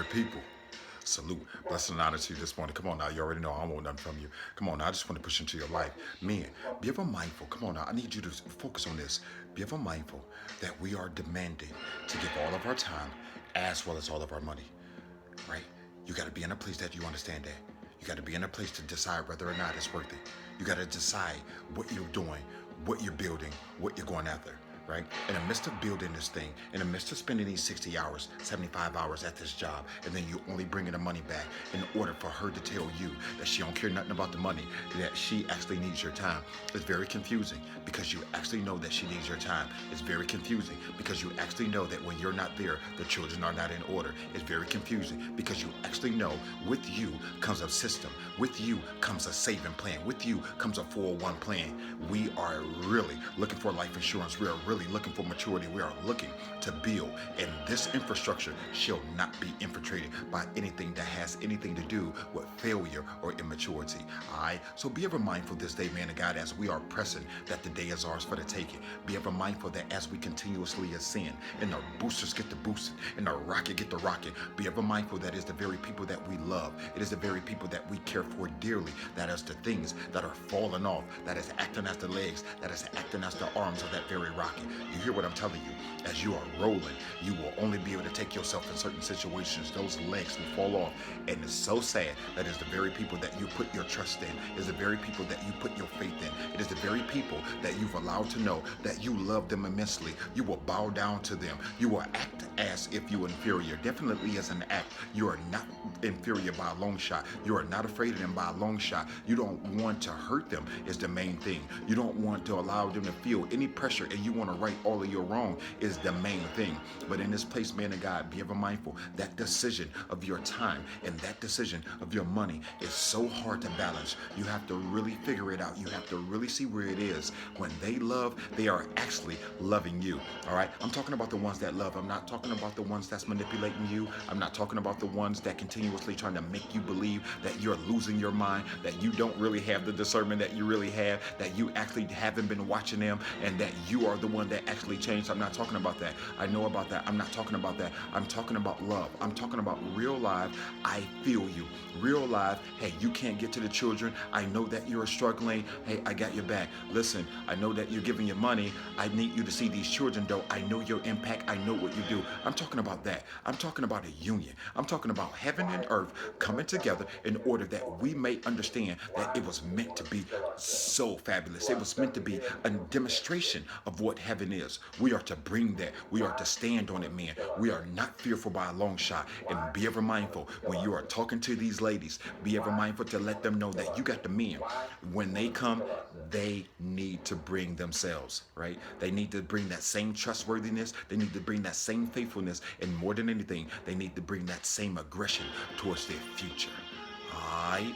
people. Salute. Blessing and honor to you this morning. Come on now, you already know I don't want nothing from you. Come on now, I just want to push into your life. Men, be ever mindful. Come on now, I need you to focus on this. Be ever mindful that we are demanding to give all of our time as well as all of our money. Right? You got to be in a place that you understand that. You got to be in a place to decide whether or not it's worth it. You got to decide what you're doing, what you're building, what you're going after. Right? In the midst of building this thing, in the midst of spending these 60 hours, 75 hours at this job, and then you only bringing the money back in order for her to tell you that she don't care nothing about the money, that she actually needs your time. It's very confusing because you actually know that she needs your time. It's very confusing because you actually know that when you're not there, the children are not in order. It's very confusing because you actually know with you comes a system. With you comes a saving plan. With you comes a 401 plan. We are really looking for life insurance. We are really looking for maturity. We are looking to build, and this infrastructure shall not be infiltrated by anything that has anything to do with failure or immaturity. All right, so be ever mindful this day, man of God, as we are pressing that the day is ours for the taking. Be ever mindful that as we continuously ascend and the boosters get the boosting and the rocket get the rocket, be ever mindful that is the very people that we love. It is the very people that we care for dearly, that is the things that are falling off, that is acting as the legs, that is acting as the arms of that very rocket. You hear what I'm telling you? As you are rolling, you will only be able to take yourself in certain situations. Those legs will fall off. And it's so sad that it's the very people that you put your trust in. It's the very people that you put your faith in. It is the very people that you've allowed to know that you love them immensely. You will bow down to them. You will act as if you are inferior. Definitely as an act, you are not inferior by a long shot. You are not afraid of them by a long shot. You don't want to hurt them is the main thing. You don't want to allow them to feel any pressure, and you want to right all of your wrong is the main thing. But in this place, man of God, be ever mindful that decision of your time and that decision of your money is so hard to balance. You have to really figure it out. You have to really see where it is. When they love, they are actually loving you. All right, I'm talking about the ones that love. I'm not talking about the ones that's manipulating you. I'm not talking about the ones that continuously trying to make you believe that you're losing your mind, that you don't really have the discernment that you really have, that you actually haven't been watching them, and that you are the one that actually changed. I'm not talking about that. I know about that. I'm not talking about that. I'm talking about love. I'm talking about real life. I feel you. Real life. Hey, you can't get to the children. I know that you're struggling. Hey, I got your back. Listen, I know that you're giving your money. I need you to see these children, though. I know your impact. I know what you do. I'm talking about that. I'm talking about a union. I'm talking about heaven and earth coming together in order that we may understand that it was meant to be so fabulous. It was meant to be a demonstration of what heaven is. We are to bring that. We are to stand on it, man. We are not fearful by a long shot. And be ever mindful when you are talking to these ladies, be ever mindful to let them know that you got the men. When they come, they need to bring themselves, right? They need to bring that same trustworthiness. They need to bring that same faithfulness. And more than anything, they need to bring that same aggression towards their future. All right?